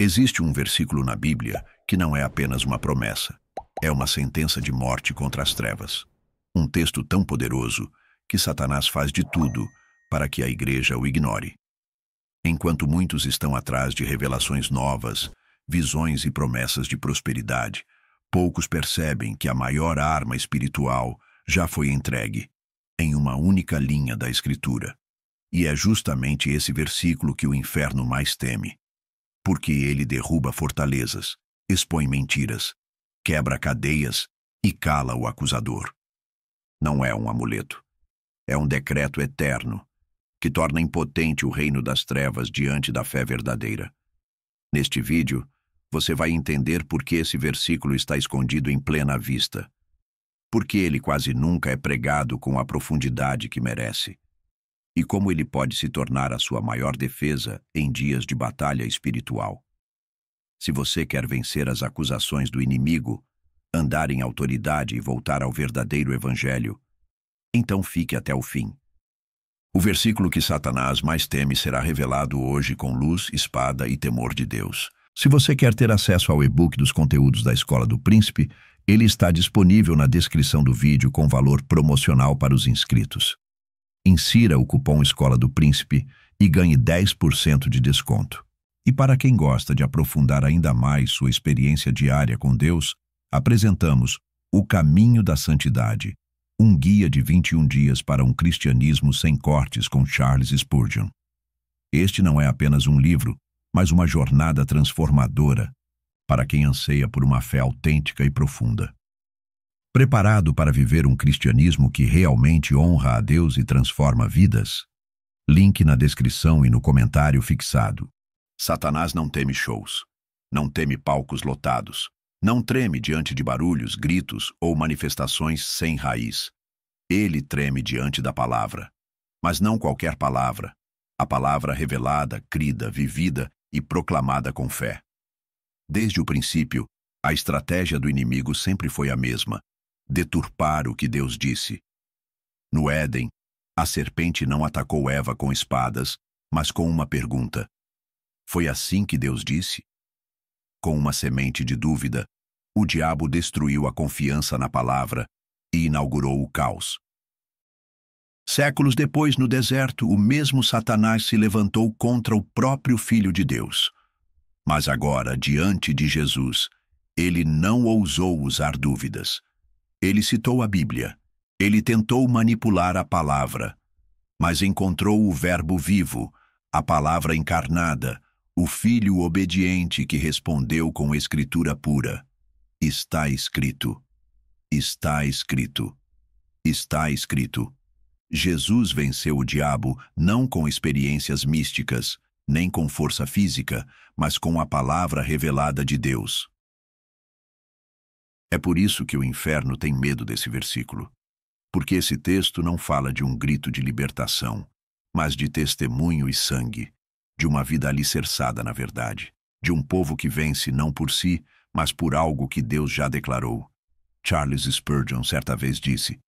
Existe um versículo na Bíblia que não é apenas uma promessa. É uma sentença de morte contra as trevas. Um texto tão poderoso que Satanás faz de tudo para que a igreja o ignore. Enquanto muitos estão atrás de revelações novas, visões e promessas de prosperidade, poucos percebem que a maior arma espiritual já foi entregue em uma única linha da Escritura. E é justamente esse versículo que o inferno mais teme. Porque ele derruba fortalezas, expõe mentiras, quebra cadeias e cala o acusador. Não é um amuleto. É um decreto eterno que torna impotente o reino das trevas diante da fé verdadeira. Neste vídeo, você vai entender por que esse versículo está escondido em plena vista. Porque ele quase nunca é pregado com a profundidade que merece. E como ele pode se tornar a sua maior defesa em dias de batalha espiritual. Se você quer vencer as acusações do inimigo, andar em autoridade e voltar ao verdadeiro evangelho, então fique até o fim. O versículo que Satanás mais teme será revelado hoje com luz, espada e temor de Deus. Se você quer ter acesso ao e-book dos conteúdos da Escola do Príncipe, ele está disponível na descrição do vídeo com valor promocional para os inscritos. Insira o cupom Escola do Príncipe e ganhe 10% de desconto. E para quem gosta de aprofundar ainda mais sua experiência diária com Deus, apresentamos O Caminho da Santidade, um guia de 21 dias para um cristianismo sem cortes com Charles Spurgeon. Este não é apenas um livro, mas uma jornada transformadora para quem anseia por uma fé autêntica e profunda. Preparado para viver um cristianismo que realmente honra a Deus e transforma vidas? Link na descrição e no comentário fixado. Satanás não teme shows, não teme palcos lotados, não treme diante de barulhos, gritos ou manifestações sem raiz. Ele treme diante da palavra, mas não qualquer palavra, a palavra revelada, crida, vivida e proclamada com fé. Desde o princípio, a estratégia do inimigo sempre foi a mesma: deturpar o que Deus disse. No Éden, a serpente não atacou Eva com espadas, mas com uma pergunta. Foi assim que Deus disse? Com uma semente de dúvida, o diabo destruiu a confiança na palavra e inaugurou o caos. Séculos depois, no deserto, o mesmo Satanás se levantou contra o próprio Filho de Deus. Mas agora, diante de Jesus, ele não ousou usar dúvidas. Ele citou a Bíblia. Ele tentou manipular a palavra, mas encontrou o Verbo vivo, a palavra encarnada, o Filho obediente que respondeu com escritura pura. Está escrito. Está escrito. Está escrito. Jesus venceu o diabo não com experiências místicas, nem com força física, mas com a palavra revelada de Deus. É por isso que o inferno tem medo desse versículo. Porque esse texto não fala de um grito de libertação, mas de testemunho e sangue, de uma vida alicerçada na verdade, de um povo que vence não por si, mas por algo que Deus já declarou. Charles Spurgeon certa vez disse: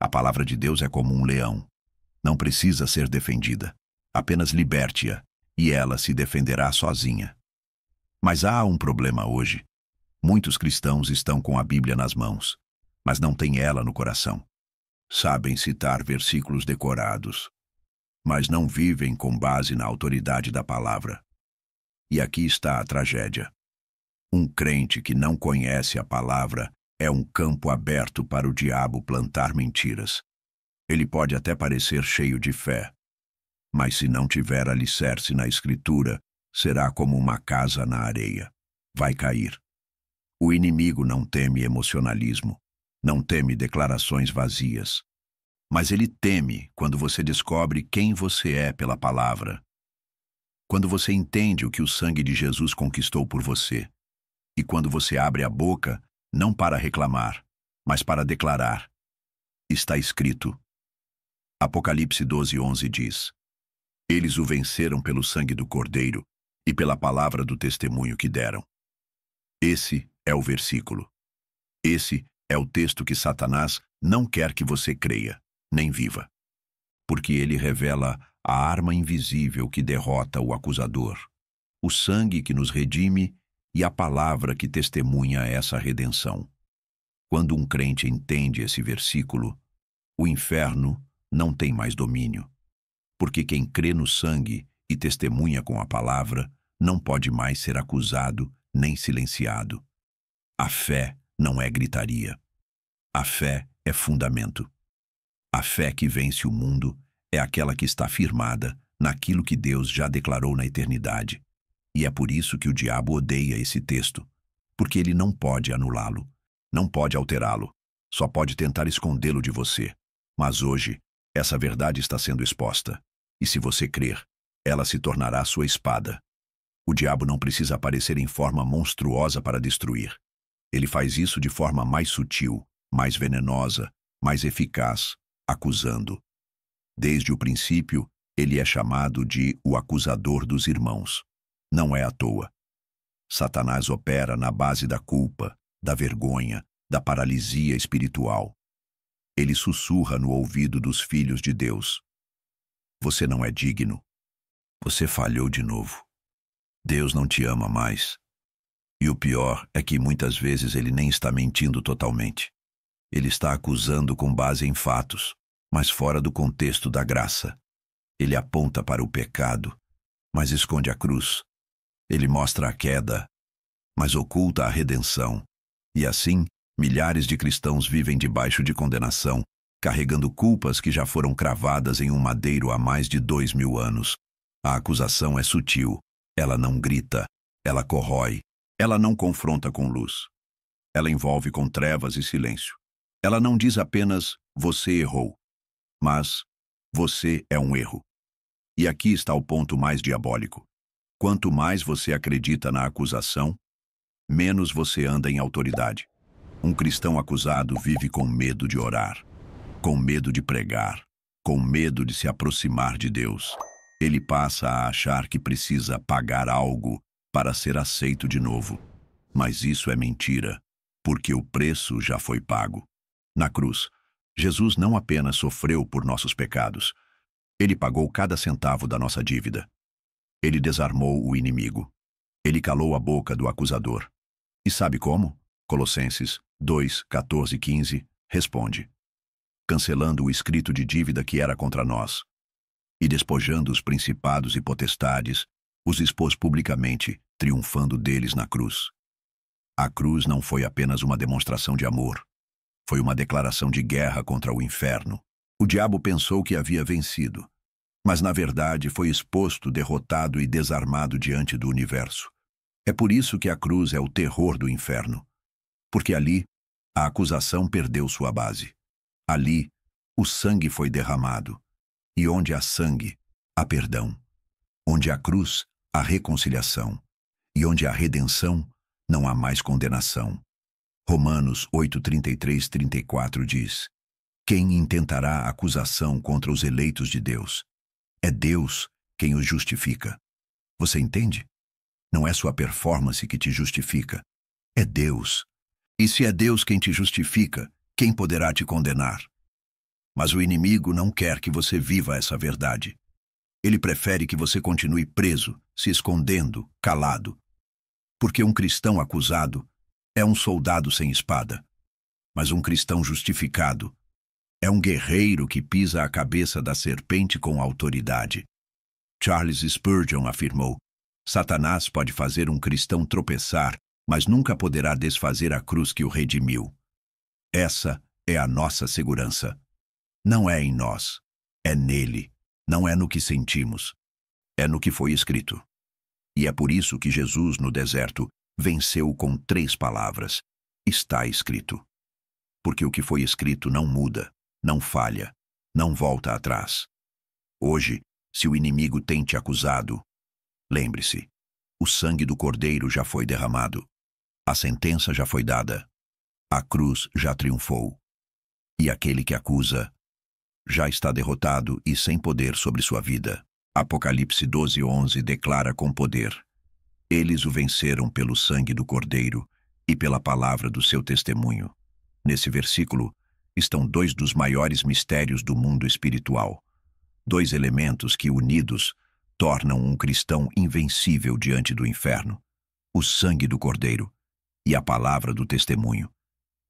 a palavra de Deus é como um leão. Não precisa ser defendida. Apenas liberte-a, e ela se defenderá sozinha. Mas há um problema hoje. Muitos cristãos estão com a Bíblia nas mãos, mas não têm ela no coração. Sabem citar versículos decorados, mas não vivem com base na autoridade da palavra. E aqui está a tragédia. Um crente que não conhece a palavra é um campo aberto para o diabo plantar mentiras. Ele pode até parecer cheio de fé, mas se não tiver alicerce na Escritura, será como uma casa na areia. Vai cair. O inimigo não teme emocionalismo, não teme declarações vazias. Mas ele teme quando você descobre quem você é pela palavra. Quando você entende o que o sangue de Jesus conquistou por você. E quando você abre a boca, não para reclamar, mas para declarar. Está escrito. Apocalipse 12:11 diz: eles o venceram pelo sangue do Cordeiro e pela palavra do testemunho que deram. Esse é o versículo. Esse é o texto que Satanás não quer que você creia, nem viva. Porque ele revela a arma invisível que derrota o acusador. o sangue que nos redime e a palavra que testemunha essa redenção. Quando um crente entende esse versículo, o inferno não tem mais domínio, porque quem crê no sangue e testemunha com a palavra não pode mais ser acusado nem silenciado. A fé não é gritaria. A fé é fundamento. A fé que vence o mundo é aquela que está firmada naquilo que Deus já declarou na eternidade. E é por isso que o diabo odeia esse texto, porque ele não pode anulá-lo, não pode alterá-lo, só pode tentar escondê-lo de você. Mas hoje, essa verdade está sendo exposta, e se você crer, ela se tornará sua espada. O diabo não precisa aparecer em forma monstruosa para destruir. Ele faz isso de forma mais sutil, mais venenosa, mais eficaz, acusando. Desde o princípio, ele é chamado de o acusador dos irmãos. Não é à toa. Satanás opera na base da culpa, da vergonha, da paralisia espiritual. Ele sussurra no ouvido dos filhos de Deus: você não é digno. Você falhou de novo. Deus não te ama mais. E o pior é que muitas vezes ele nem está mentindo totalmente. Ele está acusando com base em fatos, mas fora do contexto da graça. Ele aponta para o pecado, mas esconde a cruz. Ele mostra a queda, mas oculta a redenção. E assim, milhares de cristãos vivem debaixo de condenação, carregando culpas que já foram cravadas em um madeiro há mais de 2000 anos. A acusação é sutil. Ela não grita, ela corrói, ela não confronta com luz. Ela envolve com trevas e silêncio. Ela não diz apenas, você errou, mas, você é um erro. E aqui está o ponto mais diabólico. Quanto mais você acredita na acusação, menos você anda em autoridade. Um cristão acusado vive com medo de orar, com medo de pregar, com medo de se aproximar de Deus. Ele passa a achar que precisa pagar algo para ser aceito de novo. Mas isso é mentira, porque o preço já foi pago. Na cruz, Jesus não apenas sofreu por nossos pecados, ele pagou cada centavo da nossa dívida. Ele desarmou o inimigo. Ele calou a boca do acusador. E sabe como? Colossenses 2, 14 e 15 responde: cancelando o escrito de dívida que era contra nós, e despojando os principados e potestades, os expôs publicamente, triunfando deles na cruz. A cruz não foi apenas uma demonstração de amor. Foi uma declaração de guerra contra o inferno. O diabo pensou que havia vencido, mas na verdade foi exposto, derrotado e desarmado diante do universo. É por isso que a cruz é o terror do inferno, porque ali a acusação perdeu sua base. Ali o sangue foi derramado. E onde há sangue, há perdão. Onde há cruz, há reconciliação. E onde há redenção, não há mais condenação. Romanos 8, 33, 34 diz: quem intentará acusação contra os eleitos de Deus? É Deus quem os justifica. Você entende? Não é sua performance que te justifica. É Deus. E se é Deus quem te justifica, quem poderá te condenar? Mas o inimigo não quer que você viva essa verdade. Ele prefere que você continue preso, se escondendo, calado. Porque um cristão acusado é um soldado sem espada. Mas um cristão justificado é um guerreiro que pisa a cabeça da serpente com autoridade. Charles Spurgeon afirmou: Satanás pode fazer um cristão tropeçar, mas nunca poderá desfazer a cruz que o redimiu. Essa é a nossa segurança. Não é em nós, é nele, não é no que sentimos, é no que foi escrito. E é por isso que Jesus, no deserto, venceu com 3 palavras: está escrito. Porque o que foi escrito não muda, não falha, não volta atrás. Hoje, se o inimigo tem te acusado, lembre-se, o sangue do Cordeiro já foi derramado, a sentença já foi dada, a cruz já triunfou, e aquele que acusa já está derrotado e sem poder sobre sua vida. Apocalipse 12:11 declara com poder: eles o venceram pelo sangue do Cordeiro e pela palavra do seu testemunho. Nesse versículo estão 2 dos maiores mistérios do mundo espiritual. 2 elementos que, unidos, tornam um cristão invencível diante do inferno: o sangue do Cordeiro e a palavra do testemunho.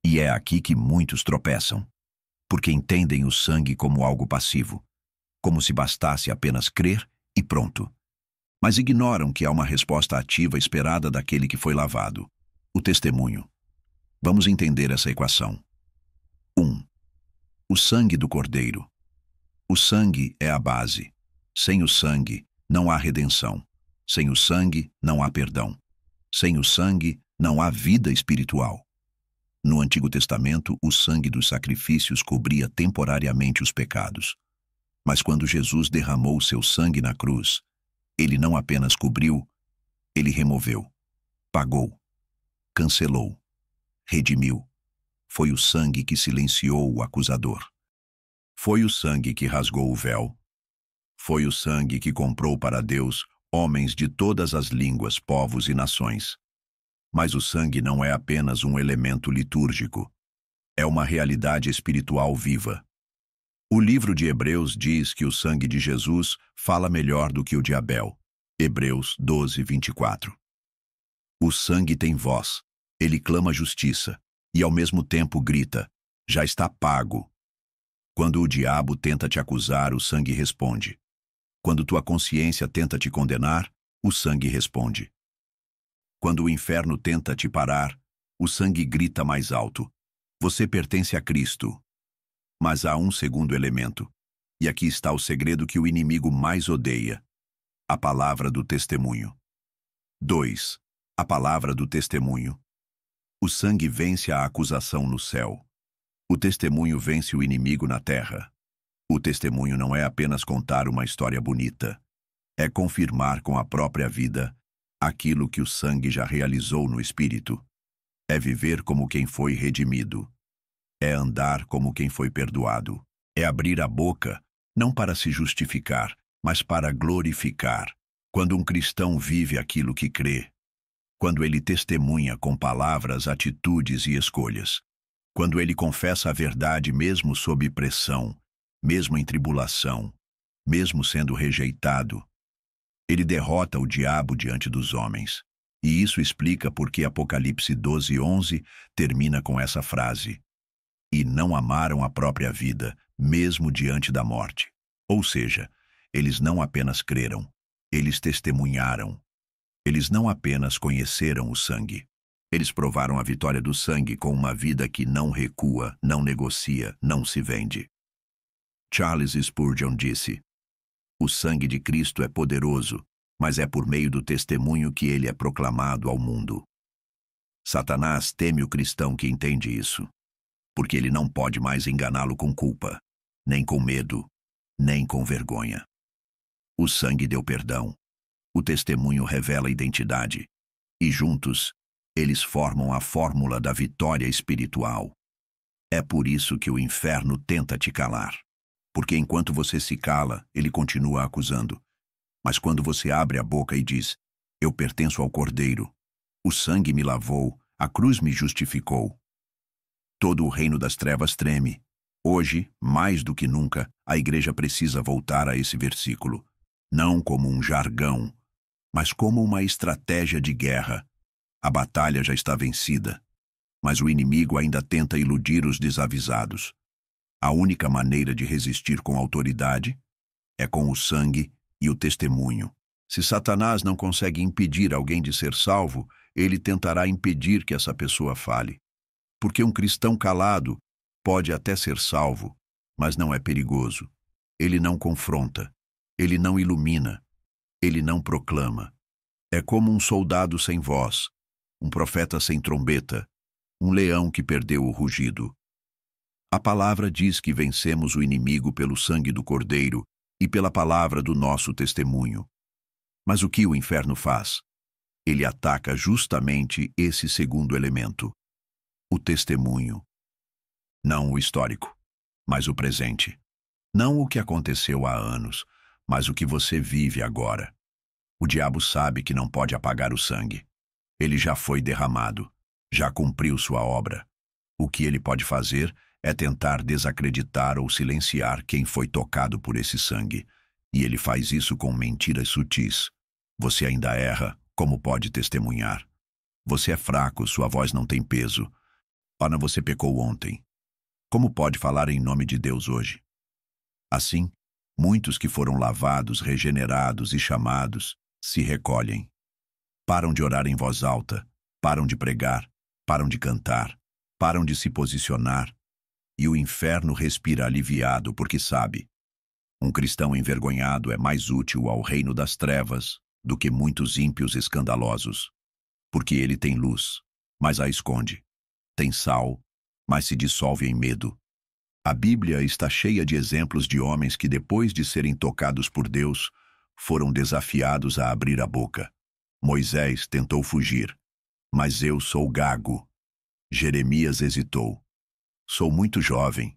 E é aqui que muitos tropeçam, porque entendem o sangue como algo passivo, como se bastasse apenas crer e pronto. Mas ignoram que há uma resposta ativa esperada daquele que foi lavado: o testemunho. Vamos entender essa equação. 1. O sangue do Cordeiro. O sangue é a base. Sem o sangue, não há redenção. Sem o sangue, não há perdão. Sem o sangue, não há vida espiritual. No Antigo Testamento, o sangue dos sacrifícios cobria temporariamente os pecados. Mas quando Jesus derramou seu sangue na cruz, ele não apenas cobriu, ele removeu, pagou, cancelou, redimiu. Foi o sangue que silenciou o acusador. Foi o sangue que rasgou o véu. Foi o sangue que comprou para Deus homens de todas as línguas, povos e nações. Mas o sangue não é apenas um elemento litúrgico. É uma realidade espiritual viva. O livro de Hebreus diz que o sangue de Jesus fala melhor do que o de Abel. Hebreus 12, 24. O sangue tem voz. Ele clama justiça e ao mesmo tempo grita: já está pago. Quando o diabo tenta te acusar, o sangue responde. Quando tua consciência tenta te condenar, o sangue responde. Quando o inferno tenta te parar, o sangue grita mais alto: você pertence a Cristo. Mas há um segundo elemento, e aqui está o segredo que o inimigo mais odeia: a palavra do testemunho. 2. A palavra do testemunho. O sangue vence a acusação no céu. O testemunho vence o inimigo na terra. O testemunho não é apenas contar uma história bonita. É confirmar com a própria vida aquilo que o sangue já realizou no espírito. É viver como quem foi redimido. É andar como quem foi perdoado. É abrir a boca, não para se justificar, mas para glorificar. Quando um cristão vive aquilo que crê, quando ele testemunha com palavras, atitudes e escolhas, quando ele confessa a verdade mesmo sob pressão, mesmo em tribulação, mesmo sendo rejeitado, ele derrota o diabo diante dos homens. E isso explica por que Apocalipse 12:11 termina com essa frase: e não amaram a própria vida, mesmo diante da morte. Ou seja, eles não apenas creram, eles testemunharam. Eles não apenas conheceram o sangue. Eles provaram a vitória do sangue com uma vida que não recua, não negocia, não se vende. Charles Spurgeon disse: o sangue de Cristo é poderoso, mas é por meio do testemunho que ele é proclamado ao mundo. Satanás teme o cristão que entende isso, porque ele não pode mais enganá-lo com culpa, nem com medo, nem com vergonha. O sangue deu perdão. O testemunho revela a identidade. E juntos, eles formam a fórmula da vitória espiritual. É por isso que o inferno tenta te calar. Porque enquanto você se cala, ele continua acusando. Mas quando você abre a boca e diz: eu pertenço ao Cordeiro, o sangue me lavou, a cruz me justificou, todo o reino das trevas treme. Hoje, mais do que nunca, a igreja precisa voltar a esse versículo. Não como um jargão, mas como uma estratégia de guerra. A batalha já está vencida, mas o inimigo ainda tenta iludir os desavisados. A única maneira de resistir com autoridade é com o sangue e o testemunho. Se Satanás não consegue impedir alguém de ser salvo, ele tentará impedir que essa pessoa fale. Porque um cristão calado pode até ser salvo, mas não é perigoso. Ele não confronta, ele não ilumina, ele não proclama. É como um soldado sem voz, um profeta sem trombeta, um leão que perdeu o rugido. A palavra diz que vencemos o inimigo pelo sangue do Cordeiro e pela palavra do nosso testemunho. Mas o que o inferno faz? Ele ataca justamente esse segundo elemento: o testemunho. Não o histórico, mas o presente. Não o que aconteceu há anos, mas o que você vive agora. O diabo sabe que não pode apagar o sangue. Ele já foi derramado, já cumpriu sua obra. O que ele pode fazer é tentar desacreditar ou silenciar quem foi tocado por esse sangue. E ele faz isso com mentiras sutis. Você ainda erra, como pode testemunhar? Você é fraco, sua voz não tem peso. Ora, você pecou ontem. Como pode falar em nome de Deus hoje? Assim, muitos que foram lavados, regenerados e chamados se recolhem. Param de orar em voz alta, param de pregar, param de cantar, param de se posicionar, e o inferno respira aliviado porque sabe: um cristão envergonhado é mais útil ao reino das trevas do que muitos ímpios escandalosos, porque ele tem luz, mas a esconde, tem sal, mas se dissolve em medo. A Bíblia está cheia de exemplos de homens que, depois de serem tocados por Deus, foram desafiados a abrir a boca. Moisés tentou fugir, mas eu sou gago. Jeremias hesitou. Sou muito jovem.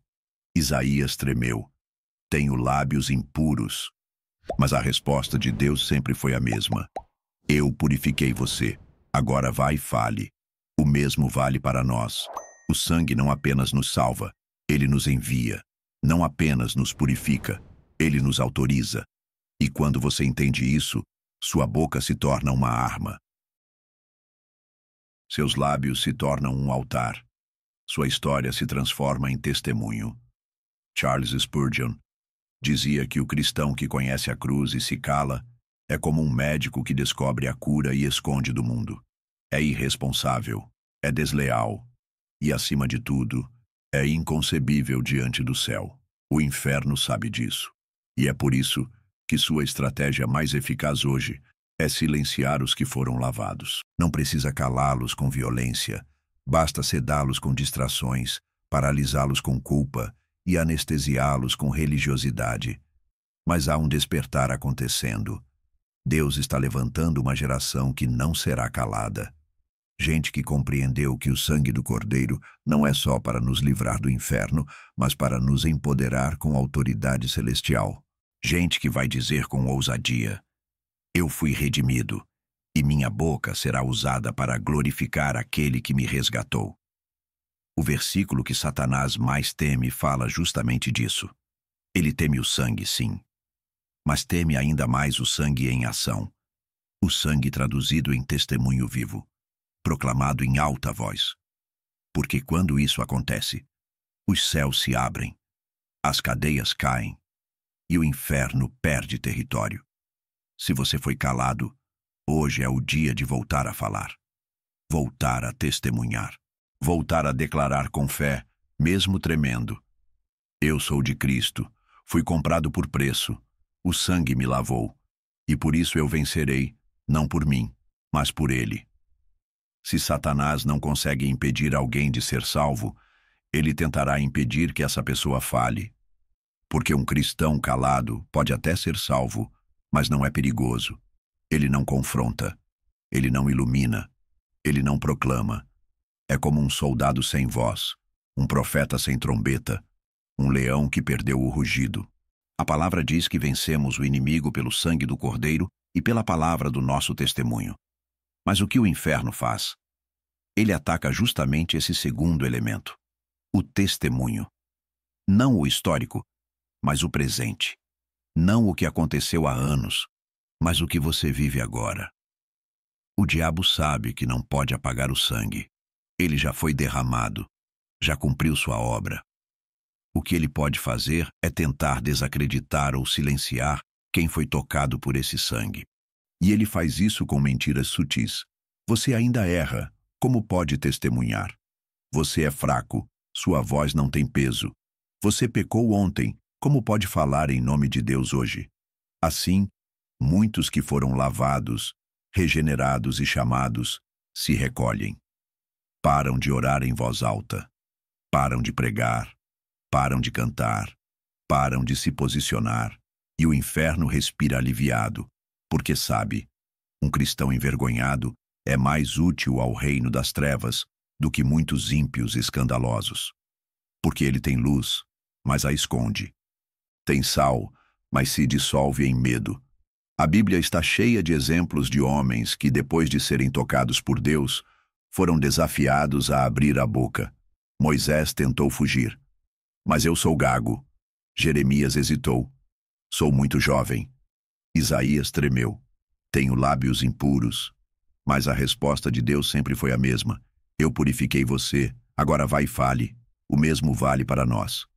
Isaías tremeu. Tenho lábios impuros. Mas a resposta de Deus sempre foi a mesma. Eu purifiquei você. Agora vá e fale. O mesmo vale para nós. O sangue não apenas nos salva, ele nos envia. Não apenas nos purifica, ele nos autoriza. E quando você entende isso, sua boca se torna uma arma. Seus lábios se tornam um altar. Sua história se transforma em testemunho. Charles Spurgeon dizia que o cristão que conhece a cruz e se cala é como um médico que descobre a cura e esconde do mundo. É irresponsável, é desleal e, acima de tudo, é inconcebível diante do céu. O inferno sabe disso. E é por isso que sua estratégia mais eficaz hoje é silenciar os que foram lavados. Não precisa calá-los com violência, basta sedá-los com distrações, paralisá-los com culpa e anestesiá-los com religiosidade. Mas há um despertar acontecendo. Deus está levantando uma geração que não será calada. Gente que compreendeu que o sangue do Cordeiro não é só para nos livrar do inferno, mas para nos empoderar com autoridade celestial. Gente que vai dizer com ousadia: eu fui redimido, e minha boca será usada para glorificar aquele que me resgatou. O versículo que Satanás mais teme fala justamente disso. Ele teme o sangue, sim, mas teme ainda mais o sangue em ação. O sangue traduzido em testemunho vivo, proclamado em alta voz. Porque quando isso acontece, os céus se abrem, as cadeias caem, e o inferno perde território. Se você foi calado, hoje é o dia de voltar a falar, voltar a testemunhar, voltar a declarar com fé, mesmo tremendo: eu sou de Cristo, fui comprado por preço, o sangue me lavou, e por isso eu vencerei, não por mim, mas por Ele. Se Satanás não consegue impedir alguém de ser salvo, ele tentará impedir que essa pessoa fale. Porque um cristão calado pode até ser salvo, mas não é perigoso. Ele não confronta, ele não ilumina, ele não proclama. É como um soldado sem voz, um profeta sem trombeta, um leão que perdeu o rugido. A palavra diz que vencemos o inimigo pelo sangue do Cordeiro e pela palavra do nosso testemunho. Mas o que o inferno faz? Ele ataca justamente esse segundo elemento, o testemunho. Não o histórico, mas o presente. Não o que aconteceu há anos, mas o que você vive agora. O diabo sabe que não pode apagar o sangue. Ele já foi derramado, já cumpriu sua obra. O que ele pode fazer é tentar desacreditar ou silenciar quem foi tocado por esse sangue. E ele faz isso com mentiras sutis. Você ainda erra, como pode testemunhar? Você é fraco, sua voz não tem peso. Você pecou ontem, como pode falar em nome de Deus hoje? Assim, muitos que foram lavados, regenerados e chamados, se recolhem. Param de orar em voz alta, param de pregar, param de cantar, param de se posicionar, e o inferno respira aliviado, porque sabe, um cristão envergonhado é mais útil ao reino das trevas do que muitos ímpios escandalosos. Porque ele tem luz, mas a esconde. Tem sal, mas se dissolve em medo. A Bíblia está cheia de exemplos de homens que, depois de serem tocados por Deus, foram desafiados a abrir a boca. Moisés tentou fugir, mas eu sou gago. Jeremias hesitou. Sou muito jovem. Isaías tremeu. Tenho lábios impuros. Mas a resposta de Deus sempre foi a mesma. Eu purifiquei você, agora vai e fale. O mesmo vale para nós.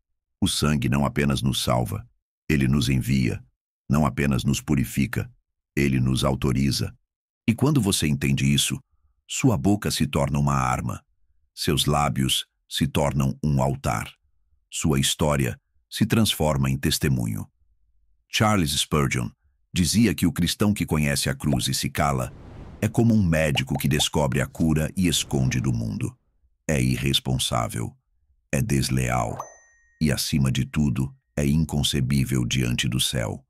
O sangue não apenas nos salva, ele nos envia. Não apenas nos purifica, ele nos autoriza. E quando você entende isso, sua boca se torna uma arma. Seus lábios se tornam um altar. Sua história se transforma em testemunho. Charles Spurgeon dizia que o cristão que conhece a cruz e se cala é como um médico que descobre a cura e esconde do mundo. É irresponsável, é desleal e, acima de tudo, é inconcebível diante do céu.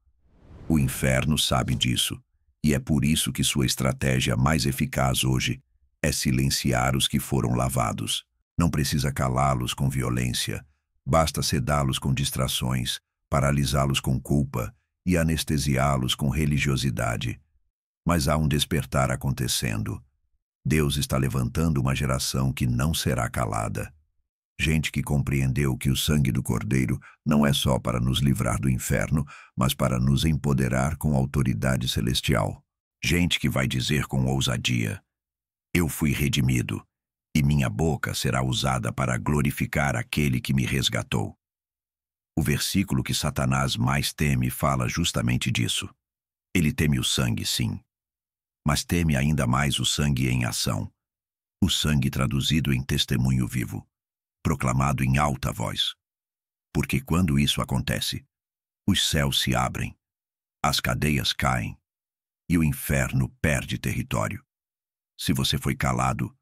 O inferno sabe disso, e é por isso que sua estratégia mais eficaz hoje é silenciar os que foram lavados. Não precisa calá-los com violência, basta sedá-los com distrações, paralisá-los com culpa e anestesiá-los com religiosidade. Mas há um despertar acontecendo. Deus está levantando uma geração que não será calada. Gente que compreendeu que o sangue do Cordeiro não é só para nos livrar do inferno, mas para nos empoderar com autoridade celestial. Gente que vai dizer com ousadia: eu fui redimido, e minha boca será usada para glorificar aquele que me resgatou. O versículo que Satanás mais teme fala justamente disso. Ele teme o sangue, sim, mas teme ainda mais o sangue em ação. O sangue traduzido em testemunho vivo, proclamado em alta voz. Porque quando isso acontece, os céus se abrem, as cadeias caem e o inferno perde território. Se você foi calado,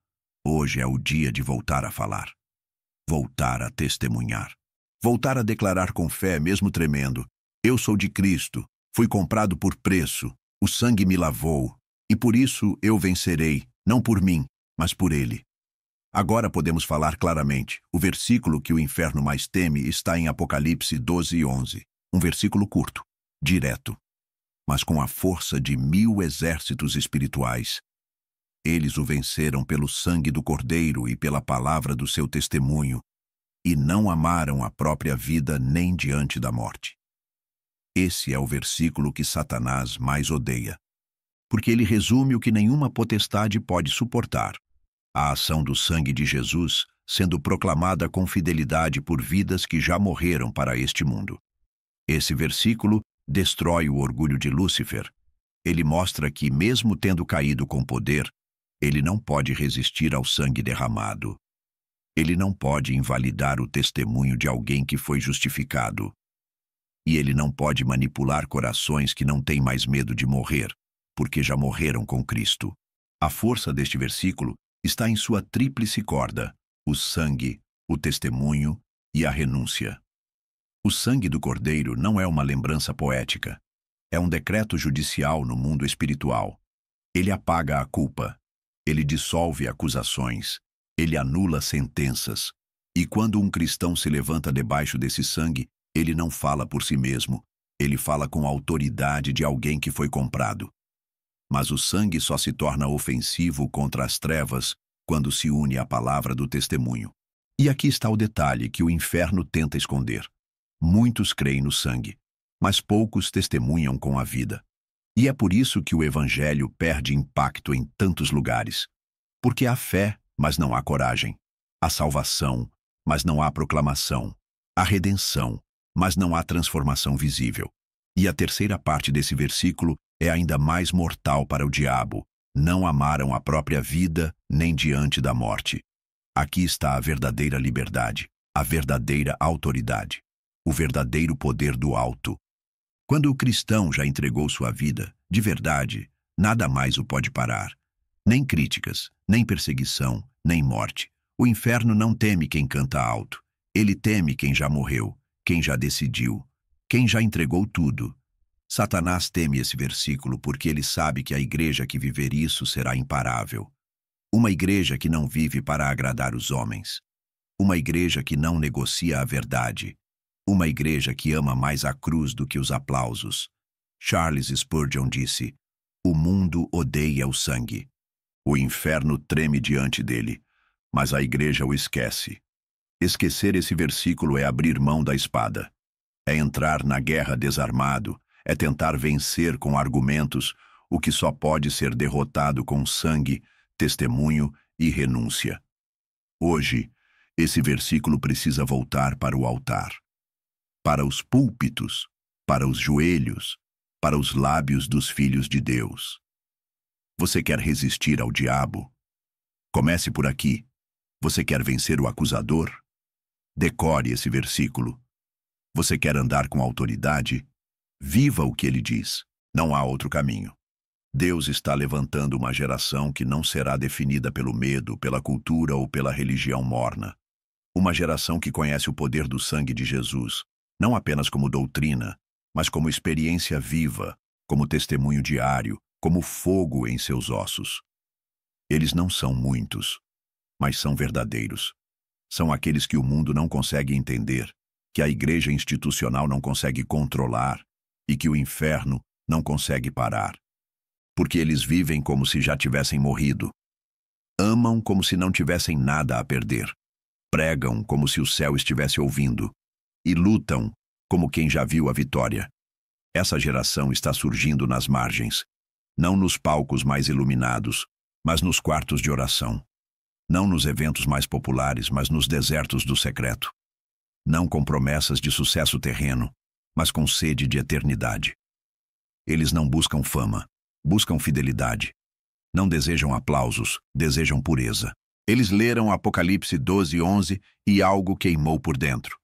hoje é o dia de voltar a falar, voltar a testemunhar, voltar a declarar com fé, mesmo tremendo: eu sou de Cristo, fui comprado por preço, o sangue me lavou, e por isso eu vencerei, não por mim, mas por Ele. Agora podemos falar claramente. O versículo que o inferno mais teme está em Apocalipse 12:11. Um versículo curto, direto, mas com a força de 1000 exércitos espirituais. Eles o venceram pelo sangue do Cordeiro e pela palavra do seu testemunho, e não amaram a própria vida nem diante da morte. Esse é o versículo que Satanás mais odeia, porque ele resume o que nenhuma potestade pode suportar: a ação do sangue de Jesus sendo proclamada com fidelidade por vidas que já morreram para este mundo. Esse versículo destrói o orgulho de Lúcifer. Ele mostra que, mesmo tendo caído com poder, ele não pode resistir ao sangue derramado. Ele não pode invalidar o testemunho de alguém que foi justificado. E ele não pode manipular corações que não têm mais medo de morrer, porque já morreram com Cristo. A força deste versículo está em sua tríplice corda: o sangue, o testemunho e a renúncia. O sangue do Cordeiro não é uma lembrança poética. É um decreto judicial no mundo espiritual. Ele apaga a culpa. Ele dissolve acusações. Ele anula sentenças. E quando um cristão se levanta debaixo desse sangue, ele não fala por si mesmo. Ele fala com a autoridade de alguém que foi comprado. Mas o sangue só se torna ofensivo contra as trevas quando se une à palavra do testemunho. E aqui está o detalhe que o inferno tenta esconder. Muitos creem no sangue, mas poucos testemunham com a vida. E é por isso que o evangelho perde impacto em tantos lugares. Porque há fé, mas não há coragem. Há salvação, mas não há proclamação. Há redenção, mas não há transformação visível. E a terceira parte desse versículo é ainda mais mortal para o diabo: não amaram a própria vida nem diante da morte. Aqui está a verdadeira liberdade, a verdadeira autoridade, o verdadeiro poder do alto. Quando o cristão já entregou sua vida, de verdade, nada mais o pode parar. Nem críticas, nem perseguição, nem morte. O inferno não teme quem canta alto. Ele teme quem já morreu, quem já decidiu, quem já entregou tudo. Satanás teme esse versículo porque ele sabe que a igreja que viver isso será imparável. Uma igreja que não vive para agradar os homens. Uma igreja que não negocia a verdade. Uma igreja que ama mais a cruz do que os aplausos. Charles Spurgeon disse: o mundo odeia o sangue. O inferno treme diante dele, mas a igreja o esquece. Esquecer esse versículo é abrir mão da espada. É entrar na guerra desarmado, é tentar vencer com argumentos o que só pode ser derrotado com sangue, testemunho e renúncia. Hoje, esse versículo precisa voltar para o altar, para os púlpitos, para os joelhos, para os lábios dos filhos de Deus. Você quer resistir ao diabo? Comece por aqui. Você quer vencer o acusador? Decore esse versículo. Você quer andar com autoridade? Viva o que ele diz. Não há outro caminho. Deus está levantando uma geração que não será definida pelo medo, pela cultura ou pela religião morna. Uma geração que conhece o poder do sangue de Jesus, não apenas como doutrina, mas como experiência viva, como testemunho diário, como fogo em seus ossos. Eles não são muitos, mas são verdadeiros. São aqueles que o mundo não consegue entender, que a igreja institucional não consegue controlar e que o inferno não consegue parar. Porque eles vivem como se já tivessem morrido. Amam como se não tivessem nada a perder. Pregam como se o céu estivesse ouvindo. E lutam como quem já viu a vitória. Essa geração está surgindo nas margens, não nos palcos mais iluminados, mas nos quartos de oração. Não nos eventos mais populares, mas nos desertos do secreto. Não com promessas de sucesso terreno, mas com sede de eternidade. Eles não buscam fama, buscam fidelidade. Não desejam aplausos, desejam pureza. Eles leram Apocalipse 12:11 e algo queimou por dentro.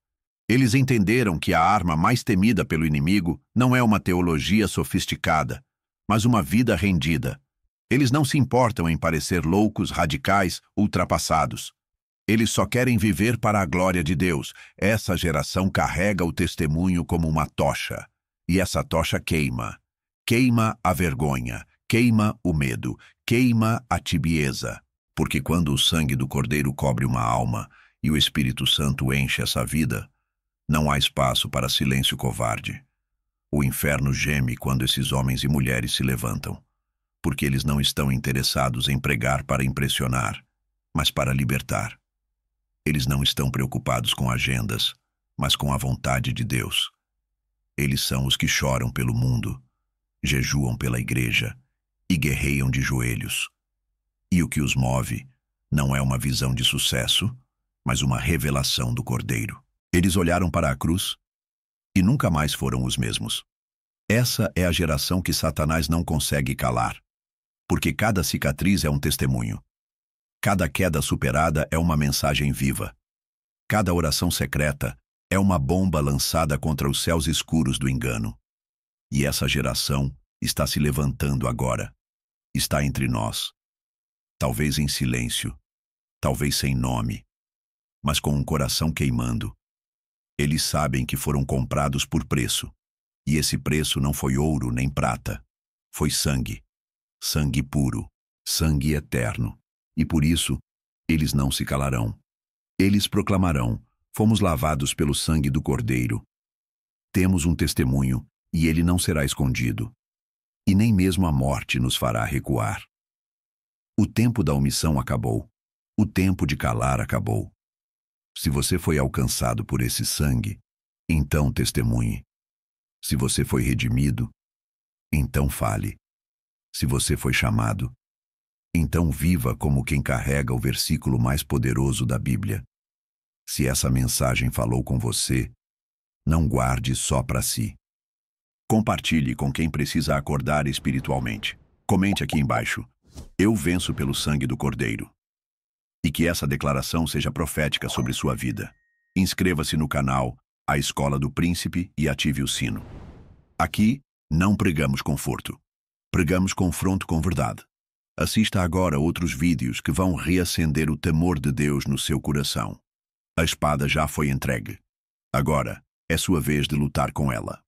Eles entenderam que a arma mais temida pelo inimigo não é uma teologia sofisticada, mas uma vida rendida. Eles não se importam em parecer loucos, radicais, ultrapassados. Eles só querem viver para a glória de Deus. Essa geração carrega o testemunho como uma tocha. E essa tocha queima. Queima a vergonha, queima o medo, queima a tibieza. Porque quando o sangue do Cordeiro cobre uma alma e o Espírito Santo enche essa vida, não há espaço para silêncio covarde. O inferno geme quando esses homens e mulheres se levantam, porque eles não estão interessados em pregar para impressionar, mas para libertar. Eles não estão preocupados com agendas, mas com a vontade de Deus. Eles são os que choram pelo mundo, jejuam pela igreja e guerreiam de joelhos. E o que os move não é uma visão de sucesso, mas uma revelação do Cordeiro. Eles olharam para a cruz e nunca mais foram os mesmos. Essa é a geração que Satanás não consegue calar, porque cada cicatriz é um testemunho. Cada queda superada é uma mensagem viva. Cada oração secreta é uma bomba lançada contra os céus escuros do engano. E essa geração está se levantando agora. Está entre nós. Talvez em silêncio, talvez sem nome, mas com um coração queimando. Eles sabem que foram comprados por preço. E esse preço não foi ouro nem prata. Foi sangue. Sangue puro. Sangue eterno. E por isso, eles não se calarão. Eles proclamarão: fomos lavados pelo sangue do Cordeiro. Temos um testemunho, e ele não será escondido. E nem mesmo a morte nos fará recuar. O tempo da omissão acabou. O tempo de calar acabou. Se você foi alcançado por esse sangue, então testemunhe. Se você foi redimido, então fale. Se você foi chamado, então viva como quem carrega o versículo mais poderoso da Bíblia. Se essa mensagem falou com você, não guarde só para si. Compartilhe com quem precisa acordar espiritualmente. Comente aqui embaixo: eu venço pelo sangue do Cordeiro. E que essa declaração seja profética sobre sua vida. Inscreva-se no canal A Escola do Príncipe e ative o sino. Aqui, não pregamos conforto. Pregamos confronto com verdade. Assista agora outros vídeos que vão reacender o temor de Deus no seu coração. A espada já foi entregue. Agora, é sua vez de lutar com ela.